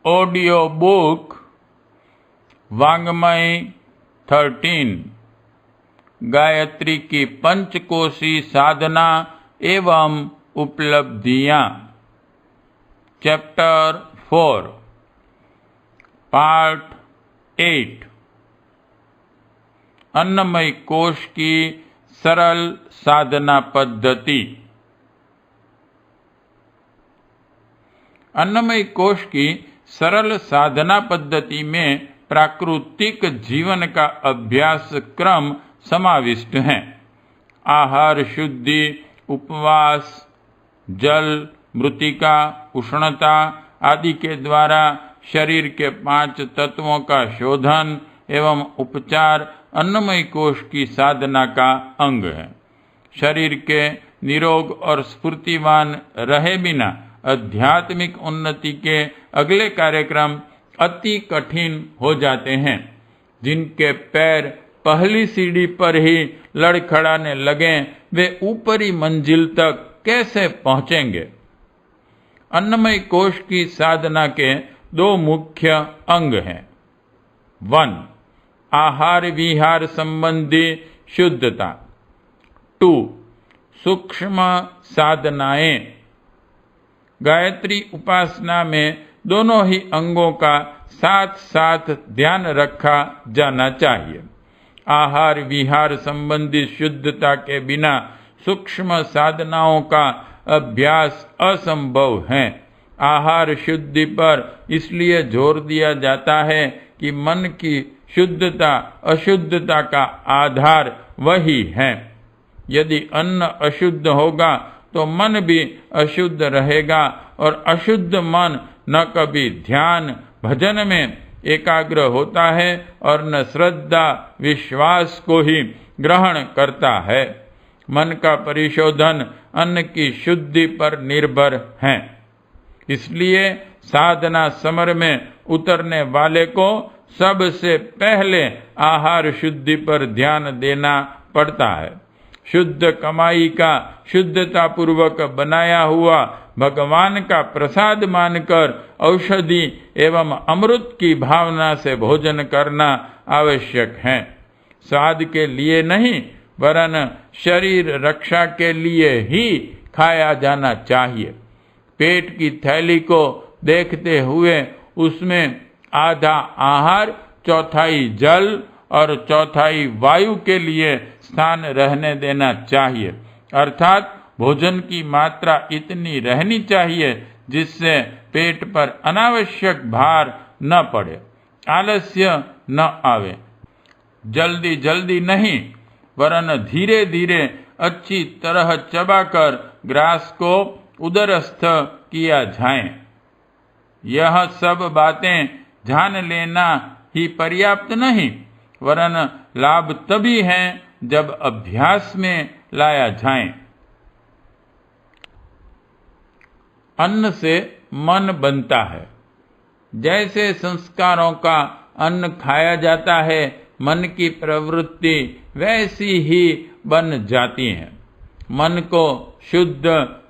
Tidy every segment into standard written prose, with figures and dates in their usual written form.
Audio book वांग्मय 13 Gayatri की पंचकोशी साधना एवं उपलब्धियां। चैप्टर 4 पार्ट 8 अन्नमय कोश की सरल साधना पद्धति। अन्नमय कोश की सरल साधना पद्धति में प्राकृतिक जीवन का अभ्यास क्रम समाविष्ट है। आहार शुद्धि, उपवास, जल, मृतिका, उष्णता आदि के द्वारा शरीर के 5 तत्वों का शोधन एवं उपचार अन्नमय कोश की साधना का अंग है। शरीर के निरोग और स्फूर्तिवान रहे बिना आध्यात्मिक उन्नति के अगले कार्यक्रम अति कठिन हो जाते हैं। जिनके पैर पहली सीढ़ी पर ही लड़खड़ाने लगे, वे ऊपरी मंजिल तक कैसे पहुंचेंगे? अन्नमय कोश की साधना के 2 मुख्य अंग हैं। 1. आहार विहार संबंधी शुद्धता। 2. सूक्ष्म साधनाएं। गायत्री उपासना में दोनों ही अंगों का साथ साथ ध्यान रखा जाना चाहिए। आहार विहार संबंधी शुद्धता के बिना सूक्ष्म साधनाओं का अभ्यास असंभव है। आहार शुद्धि पर इसलिए जोर दिया जाता है कि मन की शुद्धता अशुद्धता का आधार वही है। यदि अन्न अशुद्ध होगा तो मन भी अशुद्ध रहेगा और अशुद्ध मन न कभी ध्यान भजन में एकाग्र होता है और न श्रद्धा विश्वास को ही ग्रहण करता है। मन का परिशोधन अन्न की शुद्धि पर निर्भर है। इसलिए साधना समर में उतरने वाले को सबसे पहले आहार शुद्धि पर ध्यान देना पड़ता है। शुद्ध कमाई का शुद्धता पूर्वक बनाया हुआ भगवान का प्रसाद मानकर औषधि एवं अमृत की भावना से भोजन करना आवश्यक है। स्वाद के लिए नहीं वरन शरीर रक्षा के लिए ही खाया जाना चाहिए। पेट की थैली को देखते हुए उसमें आधा आहार, चौथाई जल और चौथाई वायु के लिए स्थान रहने देना चाहिए। अर्थात भोजन की मात्रा इतनी रहनी चाहिए जिससे पेट पर अनावश्यक भार न पड़े, आलस्य न आवे। जल्दी जल्दी नहीं वरन धीरे धीरे अच्छी तरह चबाकर ग्रास को उदरस्थ किया जाए। यह सब बातें जान लेना ही पर्याप्त नहीं वरन लाभ तभी है जब अभ्यास में लाया जाए। अन्न से मन बनता है। जैसे संस्कारों का अन्न खाया जाता है, मन की प्रवृत्ति वैसी ही बन जाती है। मन को शुद्ध,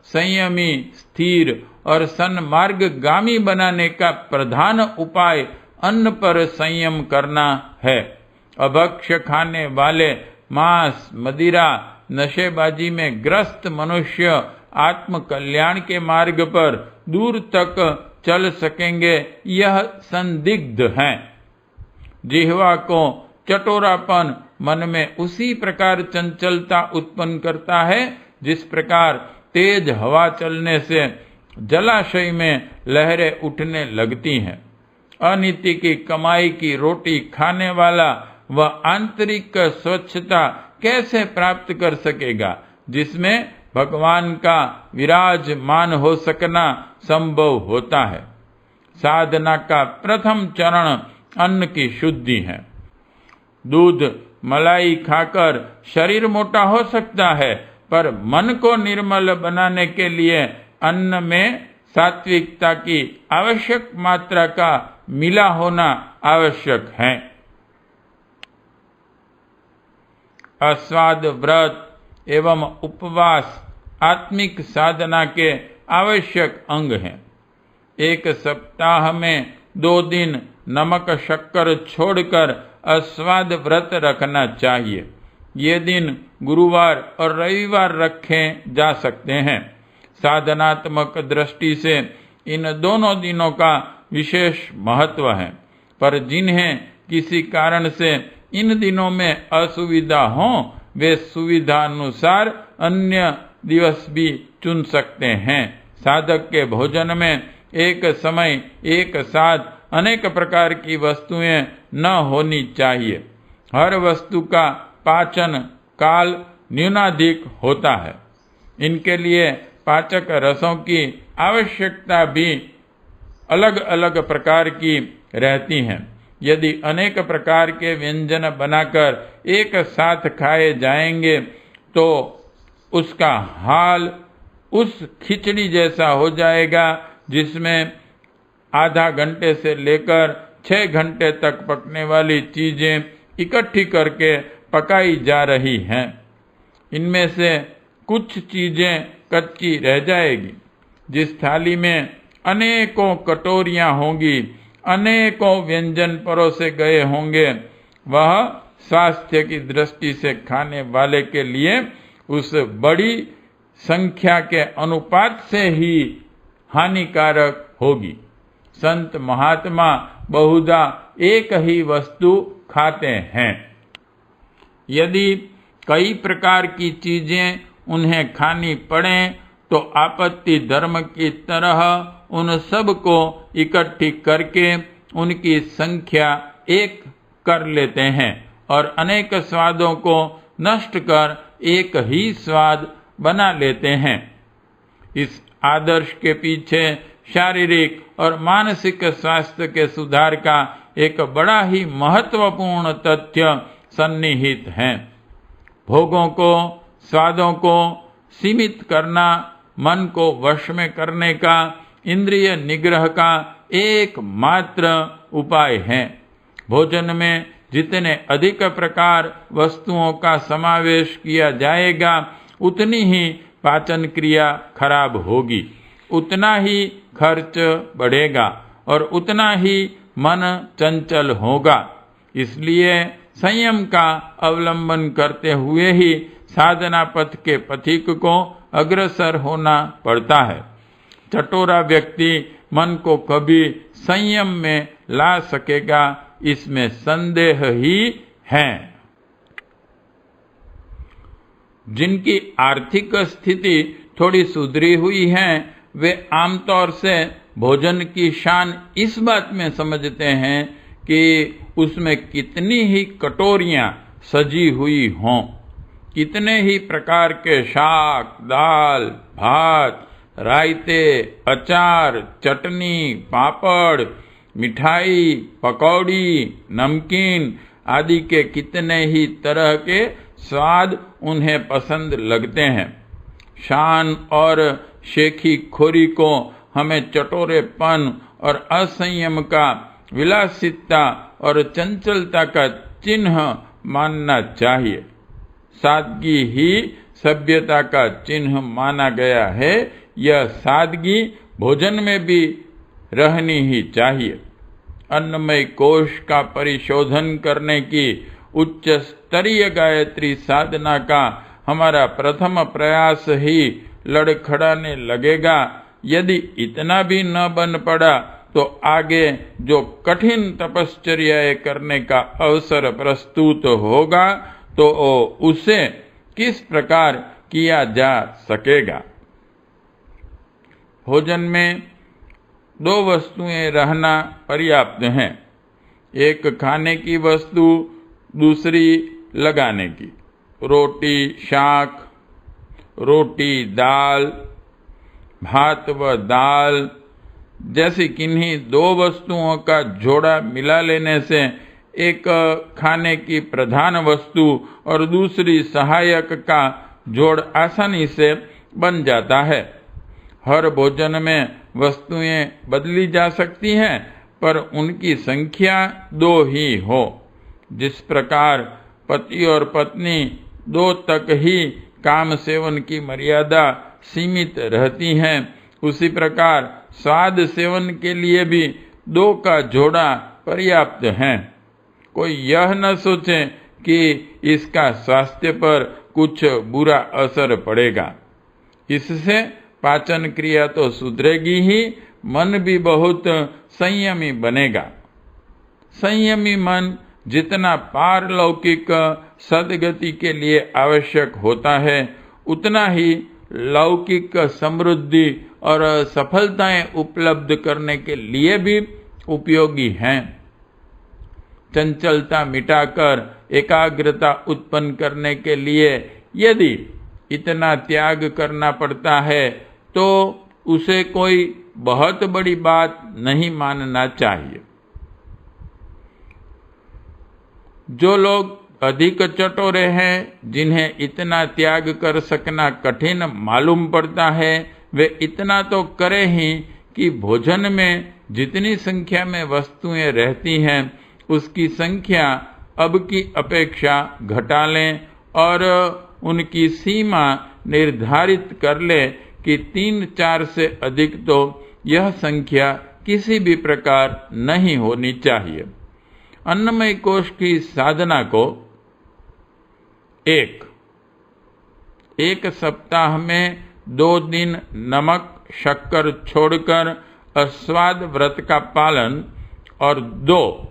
संयमी, स्थिर और सन्मार्गगामी बनाने का प्रधान उपाय अन्न पर संयम करना है। अभक्ष्य खाने वाले, मांस, मदिरा, नशेबाजी में ग्रस्त मनुष्य आत्म कल्याण के मार्ग पर दूर तक चल सकेंगे, यह संदिग्ध है। जिह्वा को चटोरापन मन में उसी प्रकार चंचलता उत्पन्न करता है जिस प्रकार तेज हवा चलने से जलाशय में लहरें उठने लगती हैं। अनीति की कमाई की रोटी खाने वाला वह आंतरिक स्वच्छता कैसे प्राप्त कर सकेगा जिसमें भगवान का विराजमान हो सकना संभव होता है। साधना का प्रथम चरण अन्न की शुद्धि है। दूध, मलाई खाकर शरीर मोटा हो सकता है, पर मन को निर्मल बनाने के लिए अन्न में सात्विकता की आवश्यक मात्रा का मिला होना आवश्यक है। अस्वाद व्रत एवं उपवास आत्मिक साधना के आवश्यक अंग हैं। एक सप्ताह में 2 दिन नमक शक्कर छोड़कर अस्वाद व्रत रखना चाहिए। ये दिन गुरुवार और रविवार रखे जा सकते हैं। साधनात्मक दृष्टि से इन दोनों दिनों का विशेष महत्व है, पर जिन्हें किसी कारण से इन दिनों में असुविधा हो वे सुविधानुसार अन्य दिवस भी चुन सकते हैं। साधक के भोजन में एक समय एक साथ अनेक प्रकार की वस्तुएं न होनी चाहिए। हर वस्तु का पाचन काल न्यूनाधिक होता है। इनके लिए पाचक रसों की आवश्यकता भी अलग अलग प्रकार की रहती है। यदि अनेक प्रकार के व्यंजन बनाकर एक साथ खाए जाएंगे तो उसका हाल उस खिचड़ी जैसा हो जाएगा जिसमें आधा घंटे से लेकर 6 घंटे तक पकने वाली चीजें इकट्ठी करके पकाई जा रही हैं। इनमें से कुछ चीजें कच्ची रह जाएगी। जिस थाली में अनेकों कटोरियां होंगी, अनेकों व्यंजन परोसे गए होंगे, वह स्वास्थ्य की दृष्टि से खाने वाले के लिए उस बड़ी संख्या के अनुपात से ही हानिकारक होगी। संत महात्मा बहुधा एक ही वस्तु खाते हैं। यदि कई प्रकार की चीजें उन्हें खानी पड़े तो आपत्ति धर्म की तरह उन सब को इकट्ठी करके उनकी संख्या एक कर लेते हैं और अनेक स्वादों को नष्ट कर एक ही स्वाद बना लेते हैं। इस आदर्श के पीछे शारीरिक और मानसिक स्वास्थ्य के सुधार का एक बड़ा ही महत्वपूर्ण तथ्य सन्निहित है। भोगों को, स्वादों को सीमित करना मन को वश में करने का इंद्रिय निग्रह का एकमात्र उपाय है। भोजन में जितने अधिक प्रकार वस्तुओं का समावेश किया जाएगा उतनी ही पाचन क्रिया खराब होगी, उतना ही खर्च बढ़ेगा और उतना ही मन चंचल होगा। इसलिए संयम का अवलंबन करते हुए ही साधना पथ के पथिक को अग्रसर होना पड़ता है। चटोरा व्यक्ति मन को कभी संयम में ला सकेगा, इसमें संदेह ही है। जिनकी आर्थिक स्थिति थोड़ी सुधरी हुई है वे आमतौर से भोजन की शान इस बात में समझते हैं कि उसमें कितनी ही कटोरियां सजी हुई हों, कितने ही प्रकार के शाक, दाल, भात, रायते, अचार, चटनी, पापड़, मिठाई, पकौड़ी, नमकीन आदि के कितने ही तरह के स्वाद उन्हें पसंद लगते हैं। शान और शेखी खोरी को हमें चटोरेपन और असंयम का, विलासिता और चंचलता का चिन्ह मानना चाहिए। सादगी ही सभ्यता का चिन्ह माना गया है। यह सादगी भोजन में भी रहनी ही चाहिए। अन्नमय कोश का परिशोधन करने की उच्च स्तरीय गायत्री साधना का हमारा प्रथम प्रयास ही लड़खड़ाने लगेगा। यदि इतना भी न बन पड़ा तो आगे जो कठिन तपश्चर्याएं करने का अवसर प्रस्तुत होगा तो उसे किस प्रकार किया जा सकेगा। भोजन में 2 वस्तुएं रहना पर्याप्त हैं, एक खाने की वस्तु, दूसरी लगाने की। रोटी शाक, रोटी दाल, भात व दाल जैसी किन्हीं 2 वस्तुओं का जोड़ा मिला लेने से एक खाने की प्रधान वस्तु और दूसरी सहायक का जोड़ आसानी से बन जाता है। हर भोजन में वस्तुएं बदली जा सकती हैं, पर उनकी संख्या 2 ही हो। जिस प्रकार पति और पत्नी 2 तक ही काम सेवन की मर्यादा सीमित रहती है, उसी प्रकार स्वाद सेवन के लिए भी 2 का जोड़ा पर्याप्त है। कोई यह न सोचे कि इसका स्वास्थ्य पर कुछ बुरा असर पड़ेगा। इससे पाचन क्रिया तो सुधरेगी ही, मन भी बहुत संयमी बनेगा। संयमी मन जितना पारलौकिक सद्गति के लिए आवश्यक होता है, उतना ही लौकिक समृद्धि और सफलताएं उपलब्ध करने के लिए भी उपयोगी हैं। चंचलता मिटाकर एकाग्रता उत्पन्न करने के लिए यदि इतना त्याग करना पड़ता है, तो उसे कोई बहुत बड़ी बात नहीं मानना चाहिए। जो लोग अधिक चटोरे हैं, जिन्हें इतना त्याग कर सकना कठिन मालूम पड़ता है, वे इतना तो करें ही कि भोजन में जितनी संख्या में वस्तुएं रहती हैं, उसकी संख्या अब की अपेक्षा घटा लें और उनकी सीमा निर्धारित कर ले कि 3-4 से अधिक तो यह संख्या किसी भी प्रकार नहीं होनी चाहिए। अन्नमय कोश की साधना को एक सप्ताह में 2 दिन नमक शक्कर छोड़कर अस्वाद व्रत का पालन, और 2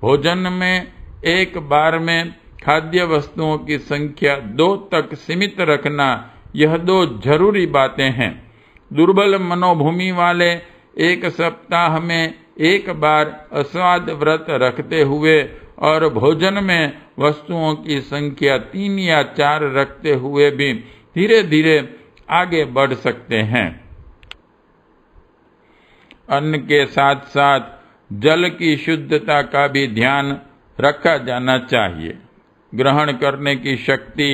भोजन में एक बार में खाद्य वस्तुओं की संख्या 2 तक सीमित रखना, यह 2 जरूरी बातें हैं। दुर्बल मनोभूमि वाले एक सप्ताह में एक बार अस्वाद व्रत रखते हुए और भोजन में वस्तुओं की संख्या 3 या 4 रखते हुए भी धीरे धीरे आगे बढ़ सकते हैं। अन्न के साथ साथ जल की शुद्धता का भी ध्यान रखा जाना चाहिए। ग्रहण करने की शक्ति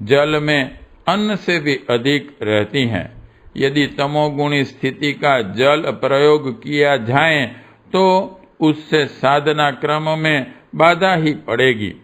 जल में अन्न से भी अधिक रहती है। यदि तमोगुणी स्थिति का जल प्रयोग किया जाए तो उससे साधना क्रम में बाधा ही पड़ेगी।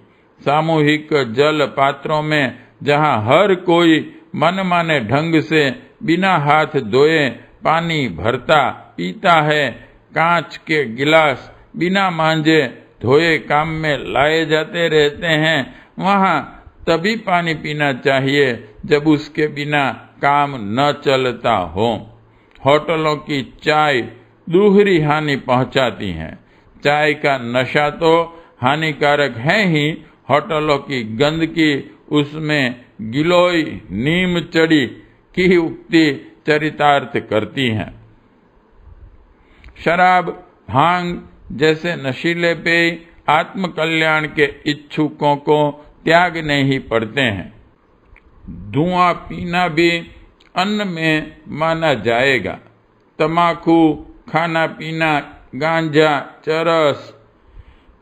सामूहिक जल पात्रों में जहाँ हर कोई मनमाने ढंग से बिना हाथ धोए पानी भरता पीता है, कांच के गिलास बिना मांजे धोए काम में लाए जाते रहते हैं, वहाँ तभी पानी पीना चाहिए जब उसके बिना काम न चलता हो। होटलों की चाय दूहरी हानि पहुंचाती है। चाय का नशा तो हानिकारक है ही, होटलों की गंदगी उसमें गिलोय नीम चढ़ी की उक्ति चरितार्थ करती है। शराब, भांग जैसे नशीले पेय आत्म कल्याण के इच्छुकों को त्यागने ही पड़ते हैं। धुआं पीना भी अन्न में माना जाएगा। तमाकू, खाना पीना, गांजा, चरस,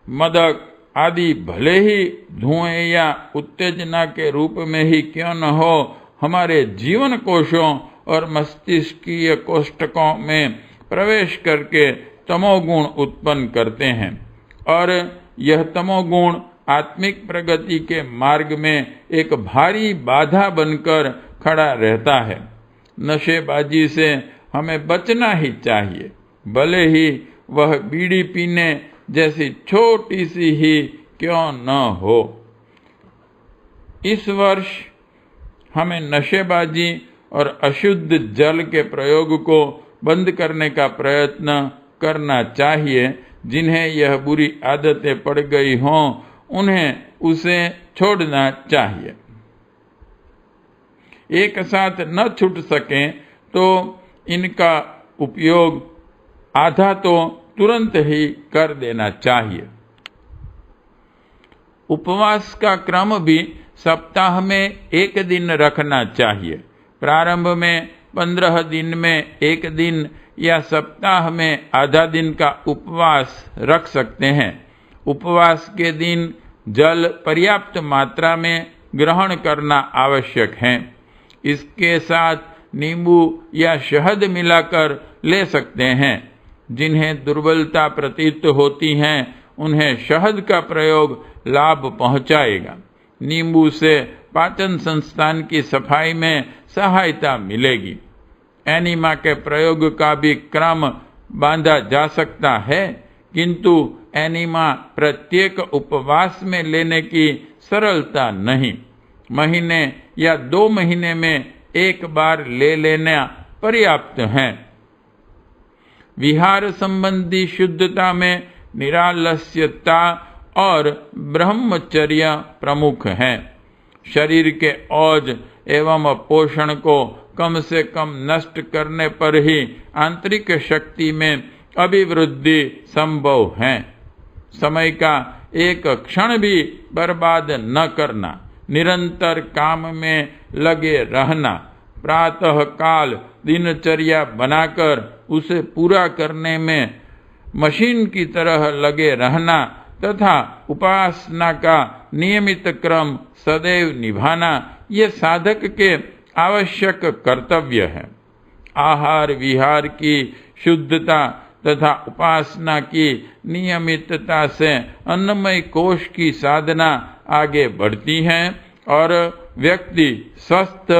मदक आदि भले ही धुएं या उत्तेजना के रूप में ही क्यों न हो, हमारे जीवन कोशों और मस्तिष्कीय कोष्ठकों में प्रवेश करके तमोगुण उत्पन्न करते हैं और यह तमोगुण आत्मिक प्रगति के मार्ग में एक भारी बाधा बनकर खड़ा रहता है। नशेबाजी से हमें बचना ही चाहिए, भले ही वह बीड़ी पीने जैसी छोटी सी ही क्यों न हो। इस वर्ष हमें नशेबाजी और अशुद्ध जल के प्रयोग को बंद करने का प्रयत्न करना चाहिए। जिन्हें यह बुरी आदतें पड़ गई हों, उन्हें उसे छोड़ना चाहिए। एक साथ न छूट सके तो इनका उपयोग आधा तो तुरंत ही कर देना चाहिए। उपवास का क्रम भी सप्ताह में 1 दिन रखना चाहिए। प्रारंभ में 15 दिन में 1 दिन या सप्ताह में आधा दिन का उपवास रख सकते हैं। उपवास के दिन जल पर्याप्त मात्रा में ग्रहण करना आवश्यक है। इसके साथ नींबू या शहद मिलाकर ले सकते हैं। जिन्हें दुर्बलता प्रतीत होती है, उन्हें शहद का प्रयोग लाभ पहुंचाएगा। नींबू से पाचन संस्थान की सफाई में सहायता मिलेगी। एनिमा के प्रयोग का भी क्रम बांधा जा सकता है, किंतु एनिमा प्रत्येक उपवास में लेने की सरलता नहीं। महीने या 2 महीने में एक बार ले लेना पर्याप्त है। विहार संबंधी शुद्धता में निरालस्यता और ब्रह्मचर्य प्रमुख है। शरीर के ओज एवं पोषण को कम से कम नष्ट करने पर ही आंतरिक शक्ति में अभिवृद्धि संभव है। समय का एक क्षण भी बर्बाद न करना, निरंतर काम में लगे रहना, प्रातः काल दिनचर्या बनाकर उसे पूरा करने में मशीन की तरह लगे रहना तथा उपासना का नियमित क्रम सदैव निभाना, ये साधक के आवश्यक कर्तव्य है। आहार विहार की शुद्धता तथा उपासना की नियमितता से अन्नमय कोश की साधना आगे बढ़ती है और व्यक्ति स्वस्थ,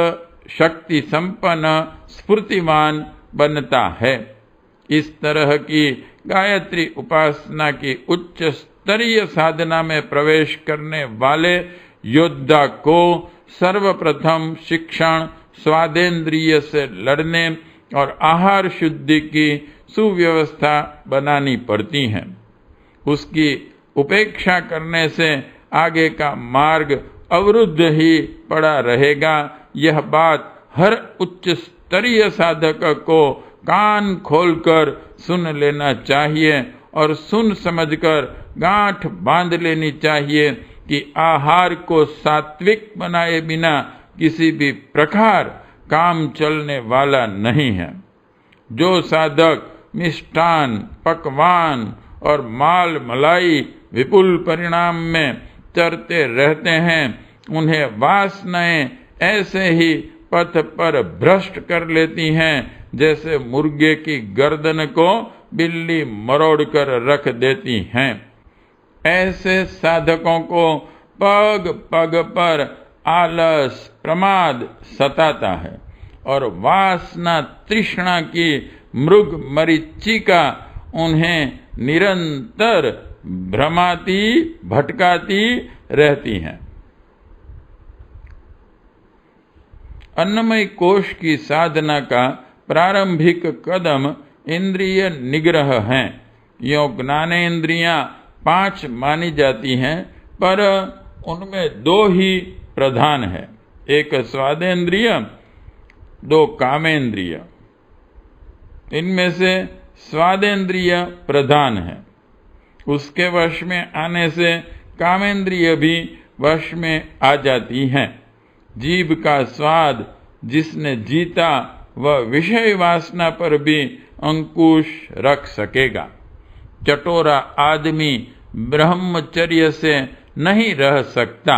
शक्ति संपन्न, स्फूर्तिमान बनता है। इस तरह की गायत्री उपासना की उच्च स्तरीय साधना में प्रवेश करने वाले योद्धा को सर्वप्रथम शिक्षण स्वादेंद्रिय से लड़ने और आहार शुद्धि की सुव्यवस्था बनानी पड़ती है। उसकी उपेक्षा करने से आगे का मार्ग अवरुद्ध ही पड़ा रहेगा। यह बात हर उच्च स्तरीय साधक को कान खोलकर सुन लेना चाहिए और सुन समझकर गांठ बांध लेनी चाहिए कि आहार को सात्विक बनाए बिना किसी भी प्रकार काम चलने वाला नहीं है। जो साधक मिष्टान, पकवान और माल मलाई विपुल परिणाम में चरते रहते हैं, उन्हें वासनाएं ऐसे ही पथ पर भ्रष्ट कर लेती हैं जैसे मुर्गे की गर्दन को बिल्ली मरोड़ कर रख देती हैं। ऐसे साधकों को पग पग पर आलस प्रमाद सताता है और वासना तृष्णा की मृग मरीचिका उन्हें निरंतर भ्रमाती भटकाती रहती हैं। अन्नमय कोश की साधना का प्रारंभिक कदम इंद्रिय निग्रह है। यो ज्ञानेन्द्रियां 5 मानी जाती हैं, पर उनमें 2 ही प्रधान है, एक स्वादेंद्रिय, 2 कामेंद्रिय। इनमें से स्वादेंद्रिय प्रधान है। उसके वश में आने से कामेंद्रिय भी वश में आ जाती हैं। जीभ का स्वाद जिसने जीता वह विषय वासना पर भी अंकुश रख सकेगा। चटोरा आदमी ब्रह्मचर्य से नहीं रह सकता,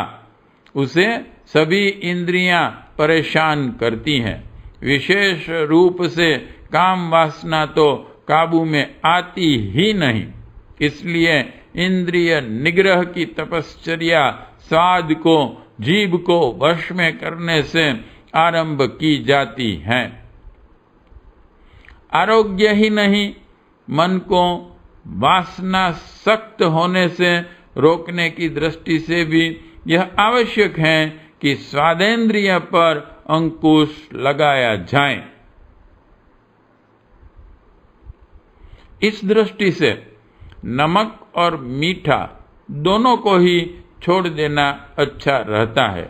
उसे सभी इंद्रियां परेशान करती हैं। विशेष रूप से काम वासना तो काबू में आती ही नहीं। इसलिए इंद्रिय निग्रह की तपश्चर्या स्वाद को, जीभ को वश में करने से आरंभ की जाती है। आरोग्य ही नहीं, मन को वासना सख्त होने से रोकने की दृष्टि से भी यह आवश्यक है कि स्वादेंद्रिय पर अंकुश लगाया जाए। इस दृष्टि से नमक और मीठा दोनों को ही छोड़ देना अच्छा रहता है।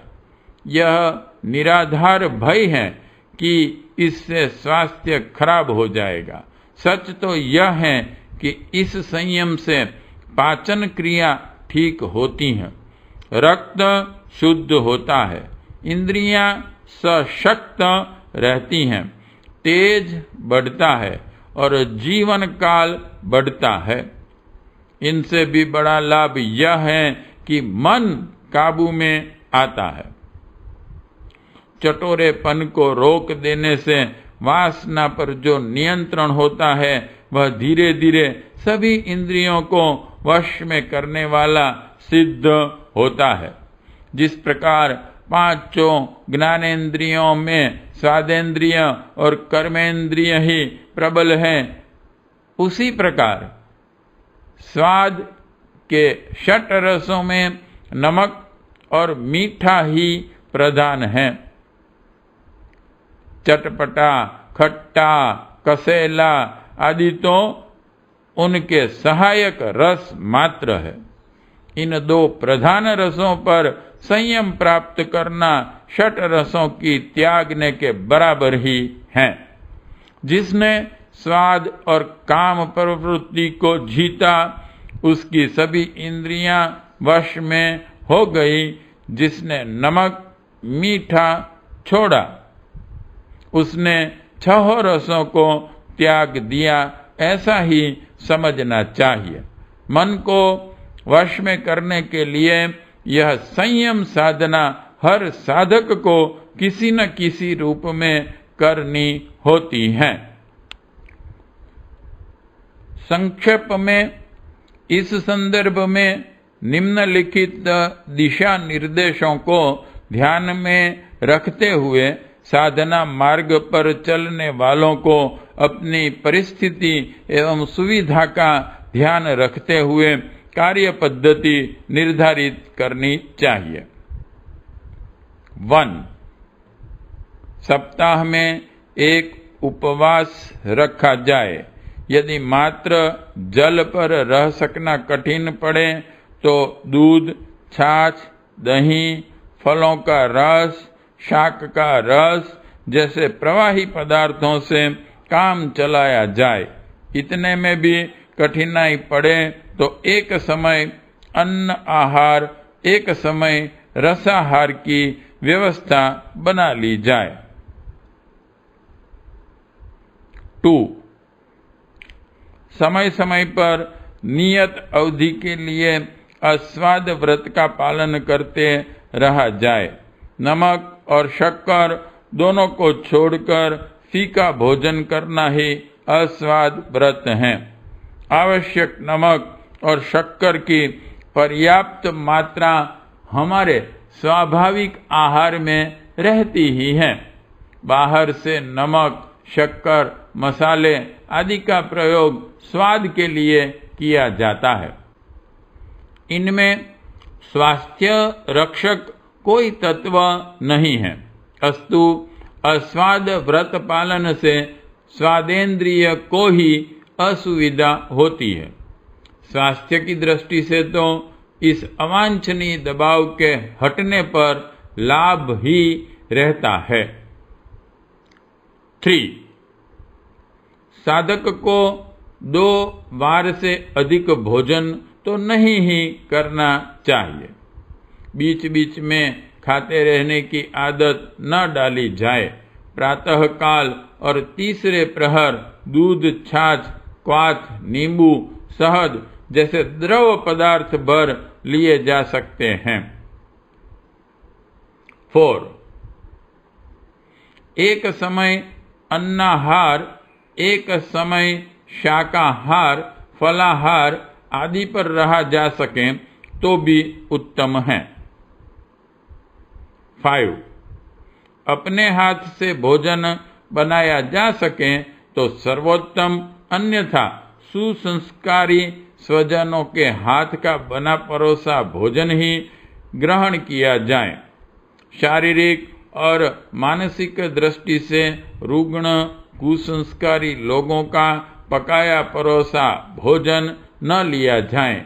यह निराधार भय है कि इससे स्वास्थ्य खराब हो जाएगा। सच तो यह है कि इस संयम से पाचन क्रिया ठीक होती है, रक्त शुद्ध होता है, इंद्रियां सशक्त रहती हैं, तेज बढ़ता है और जीवन काल बढ़ता है। इनसे भी बड़ा लाभ यह है कि मन काबू में आता है। चटोरेपन को रोक देने से वासना पर जो नियंत्रण होता है वह धीरे धीरे सभी इंद्रियों को वश में करने वाला सिद्ध होता है। जिस प्रकार 5 ज्ञानेन्द्रियों में स्वादेंद्रिय और कर्मेंद्रिय ही प्रबल हैं, उसी प्रकार स्वाद के 6 रसों में नमक और मीठा ही प्रधान है। चटपटा, खट्टा, कसेला आदि तो उनके सहायक रस मात्र है। इन 2 प्रधान रसों पर संयम प्राप्त करना 6 रसों की त्यागने के बराबर ही है। जिसने स्वाद और काम प्रवृत्ति को जीता, उसकी सभी इंद्रियां वश में हो गई। जिसने नमक मीठा छोड़ा, उसने 6 रसों को त्याग दिया, ऐसा ही समझना चाहिए। मन को वश में करने के लिए यह संयम साधना हर साधक को किसी न किसी रूप में करनी होती है। संक्षेप में इस संदर्भ में निम्नलिखित दिशा निर्देशों को ध्यान में रखते हुए साधना मार्ग पर चलने वालों को अपनी परिस्थिति एवं सुविधा का ध्यान रखते हुए कार्य पद्धति निर्धारित करनी चाहिए। 1. सप्ताह में एक उपवास रखा जाए। यदि मात्र जल पर रह सकना कठिन पड़े तो दूध, छाछ, दही, फलों का रस, शाक का रस जैसे प्रवाही पदार्थों से काम चलाया जाए। इतने में भी कठिनाई पड़े तो एक समय अन्न आहार, एक समय रसाहार की व्यवस्था बना ली जाए। 2. समय समय पर नियत अवधि के लिए अस्वाद व्रत का पालन करते रहा जाए। नमक और शक्कर दोनों को छोड़कर फीका भोजन करना ही अस्वाद व्रत है। आवश्यक नमक और शक्कर की पर्याप्त मात्रा हमारे स्वाभाविक आहार में रहती ही है। बाहर से नमक, शक्कर, मसाले आदि का प्रयोग स्वाद के लिए किया जाता है। इनमें स्वास्थ्य रक्षक कोई तत्व नहीं है, अस्तु अस्वाद व्रत पालन से स्वादेंद्रिय को ही असुविधा होती है। स्वास्थ्य की दृष्टि से तो इस अवांछनीय दबाव के हटने पर लाभ ही रहता है। 3. साधक को 2 बार से अधिक भोजन तो नहीं ही करना चाहिए। बीच बीच में खाते रहने की आदत न डाली जाए। प्रातः काल और तीसरे प्रहर दूध, छाछ, क्वाथ, नींबू, शहद जैसे द्रव पदार्थ भर लिए जा सकते हैं। 4. एक समय अन्नाहार, एक समय शाकाहार, फलाहार आदि पर रहा जा सके तो भी उत्तम है। 5. अपने हाथ से भोजन बनाया जा सके तो सर्वोत्तम, अन्यथा सुसंस्कारी स्वजनों के हाथ का बना परोसा भोजन ही ग्रहण किया जाए। शारीरिक और मानसिक दृष्टि से रुग्ण कुसंस्कारी लोगों का पकाया परोसा भोजन न लिया जाए।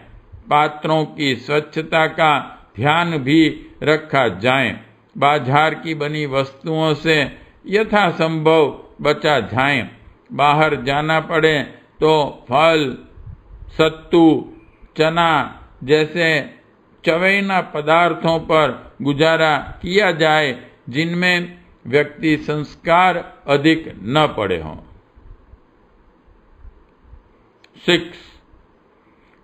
पात्रों की स्वच्छता का ध्यान भी रखा जाए। बाजार की बनी वस्तुओं से यथासंभव बचा जाए। बाहर जाना पड़े तो फल, सत्तू, चना जैसे चवैना पदार्थों पर गुजारा किया जाए जिनमें व्यक्ति संस्कार अधिक न पड़े हों। 6.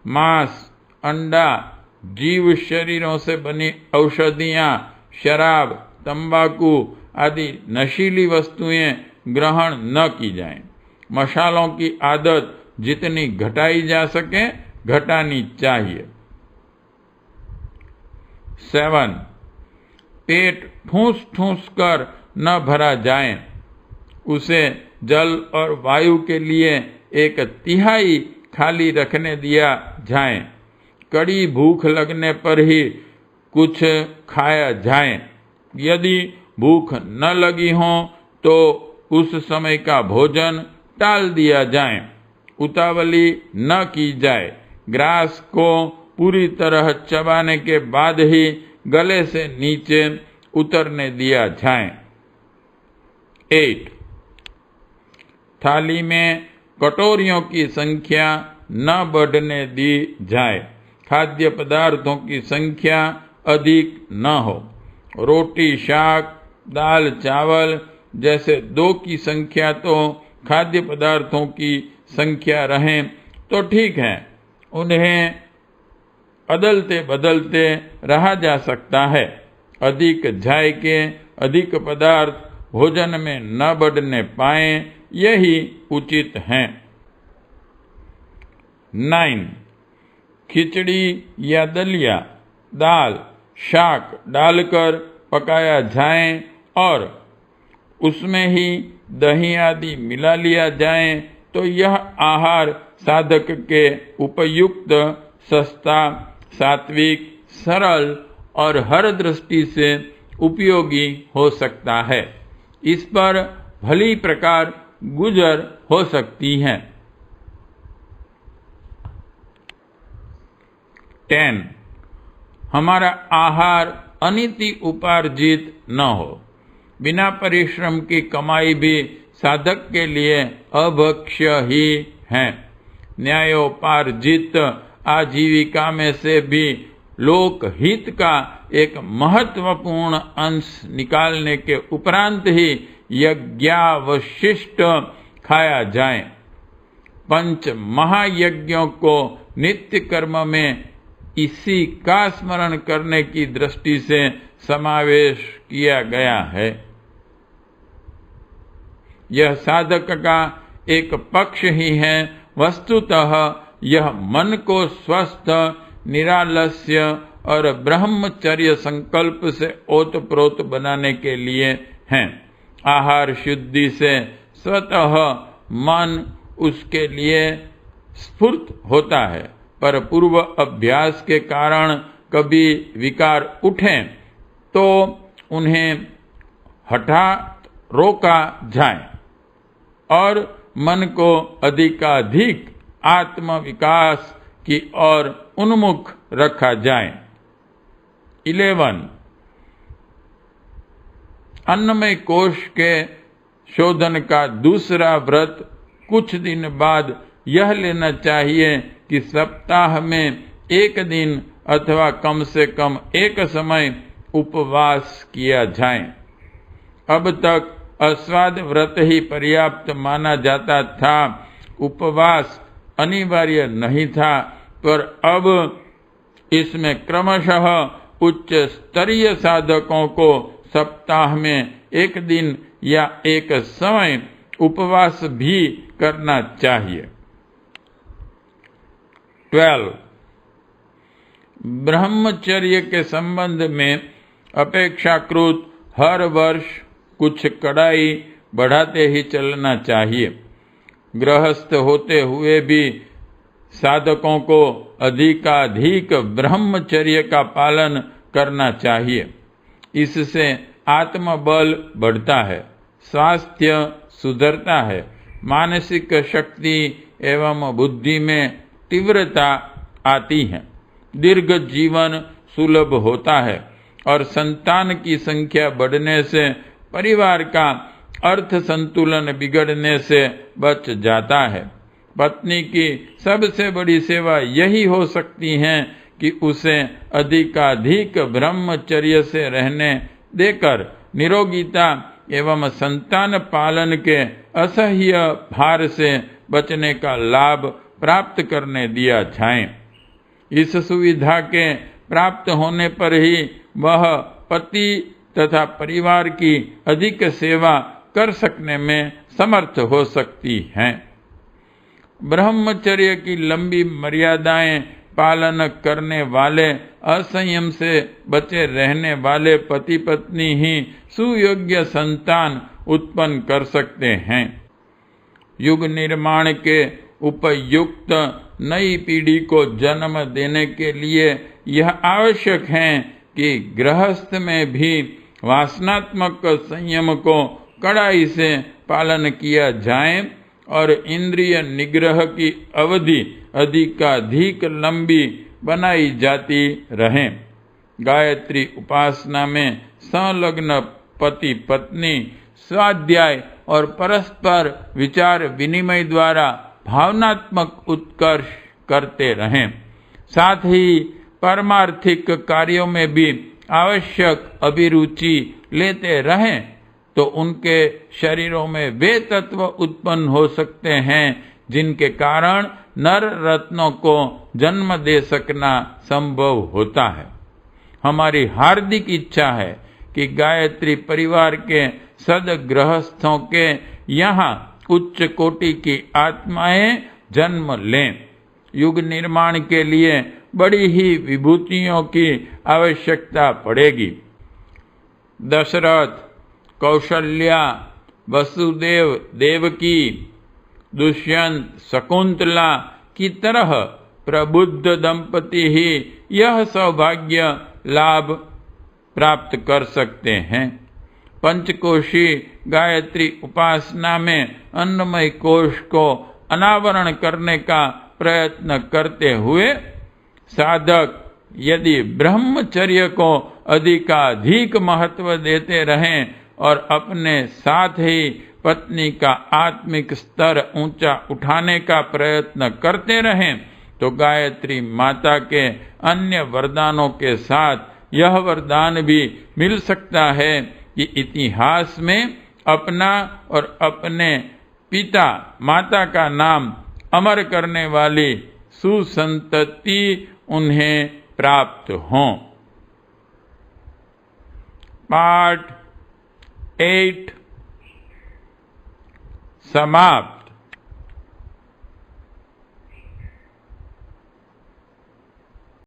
मांस, अंडा, जीव शरीरों से बनी औषधियां, शराब, तंबाकू आदि नशीली वस्तुएं ग्रहण न की जाएं। मसालों की आदत जितनी घटाई जा सके घटानी चाहिए। 7. पेट ठूस ठूस कर न भरा जाए। उसे जल और वायु के लिए 1/3 खाली रखने दिया जाए। कड़ी भूख लगने पर ही कुछ खाया जाए। यदि भूख न लगी हो तो उस समय का भोजन टाल दिया जाए। उतावली न की जाए। ग्रास को पूरी तरह चबाने के बाद ही गले से नीचे उतरने दिया जाए। 8. थाली में कटोरियों की संख्या न बढ़ने दी जाए। खाद्य पदार्थों की संख्या अधिक न हो। रोटी, शाक, दाल, चावल जैसे 2 की संख्या तो खाद्य पदार्थों की संख्या रहें तो ठीक है। उन्हें अदलते बदलते रहा जा सकता है। अधिक जायके, अधिक पदार्थ भोजन में न बढ़ने पाए, यही उचित है। 9. खिचड़ी या दलिया, दाल, शाक डालकर पकाया जाए और उसमें ही दही आदि मिला लिया जाए तो यह आहार साधक के उपयुक्त, सस्ता, सात्विक, सरल और हर दृष्टि से उपयोगी हो सकता है। इस पर भली प्रकार गुजर हो सकती है। 10. हमारा आहार अनिति उपार्जित न हो। बिना परिश्रम की कमाई भी साधक के लिए अभक्ष्य ही है। न्यायोपार्जित आजीविका में से भी लोकहित का एक महत्वपूर्ण अंश निकालने के उपरांत ही यज्ञावशिष्ट खाया जाए। 5 महायज्ञों को नित्य कर्म में इसी का स्मरण करने की दृष्टि से समावेश किया गया है। यह साधक का एक पक्ष ही है। वस्तुतः यह मन को स्वस्थ, निरालस्य और ब्रह्मचर्य संकल्प से ओतप्रोत बनाने के लिए है। आहार शुद्धि से स्वतः मन उसके लिए स्फूर्त होता है, पर पूर्व अभ्यास के कारण कभी विकार उठें तो उन्हें हठात रोका जाए और मन को अधिकाधिक आत्म विकास की ओर उन्मुख रखा जाए। 11. अन्नमय कोश के शोधन का दूसरा व्रत कुछ दिन बाद यह लेना चाहिए कि सप्ताह में 1 दिन अथवा कम से कम एक समय उपवास किया जाए। अब तक अस्वाद व्रत ही पर्याप्त माना जाता था, उपवास अनिवार्य नहीं था, पर अब इसमें क्रमशः उच्च स्तरीय साधकों को सप्ताह में 1 दिन या एक समय उपवास भी करना चाहिए। 12. ब्रह्मचर्य के संबंध में अपेक्षाकृत हर वर्ष कुछ कड़ाई बढ़ाते ही चलना चाहिए। गृहस्थ होते हुए भी साधकों को अधिकाधिक ब्रह्मचर्य का पालन करना चाहिए। इससे आत्मबल बढ़ता है, स्वास्थ्य सुधरता है, मानसिक शक्ति एवं बुद्धि में तीव्रता आती है, दीर्घ जीवन सुलभ होता है और संतान की संख्या बढ़ने से परिवार का अर्थ संतुलन बिगड़ने से बच जाता है। पत्नी की सबसे बड़ी सेवा यही हो सकती है कि उसे अधिकाधिक ब्रह्मचर्य से रहने देकर निरोगिता एवं संतान पालन के असह्य भार से बचने का लाभ प्राप्त करने दिया जाए। इस सुविधा के प्राप्त होने पर ही वह पति तथा परिवार की अधिक सेवा कर सकने में समर्थ हो सकती हैं। ब्रह्मचर्य की लंबी मर्यादाएं पालन करने वाले, असंयम से बचे रहने वाले पति पत्नी ही सुयोग्य संतान उत्पन्न कर सकते हैं। युग निर्माण के उपयुक्त नई पीढ़ी को जन्म देने के लिए यह आवश्यक है कि गृहस्थ में भी वासनात्मक संयम को कड़ाई से पालन किया जाए और इंद्रिय निग्रह की अवधि अधिकाधिक लंबी बनाई जाती रहे। गायत्री उपासना में संलग्न पति पत्नी स्वाध्याय और परस्पर विचार विनिमय द्वारा भावनात्मक उत्कर्ष करते रहें। साथ ही पारमार्थिक कार्यों में भी आवश्यक अभिरुचि लेते रहें तो उनके शरीरों में वे तत्व उत्पन्न हो सकते हैं जिनके कारण नर रत्नों को जन्म दे सकना संभव होता है। हमारी हार्दिक इच्छा है कि गायत्री परिवार के सदगृहस्थों के यहाँ उच्च कोटि की आत्माएं जन्म लें। युग निर्माण के लिए बड़ी ही विभूतियों की आवश्यकता पड़ेगी। दशरथ, कौशल्या, वसुदेव देवकी, दुष्यंत, शकुंतला की तरह प्रबुद्ध दंपति ही यह सौभाग्य लाभ प्राप्त कर सकते हैं। पंचकोशी गायत्री उपासना में अन्नमय कोश को अनावरण करने का प्रयत्न करते हुए साधक यदि ब्रह्मचर्य को अधिकाधिक महत्व देते रहें और अपने साथ ही पत्नी का आत्मिक स्तर ऊंचा उठाने का प्रयत्न करते रहें तो गायत्री माता के अन्य वरदानों के साथ यह वरदान भी मिल सकता है कि इतिहास में अपना और अपने पिता माता का नाम अमर करने वाली सुसंतति उन्हें प्राप्त हों। पाठ 8 समाप्त।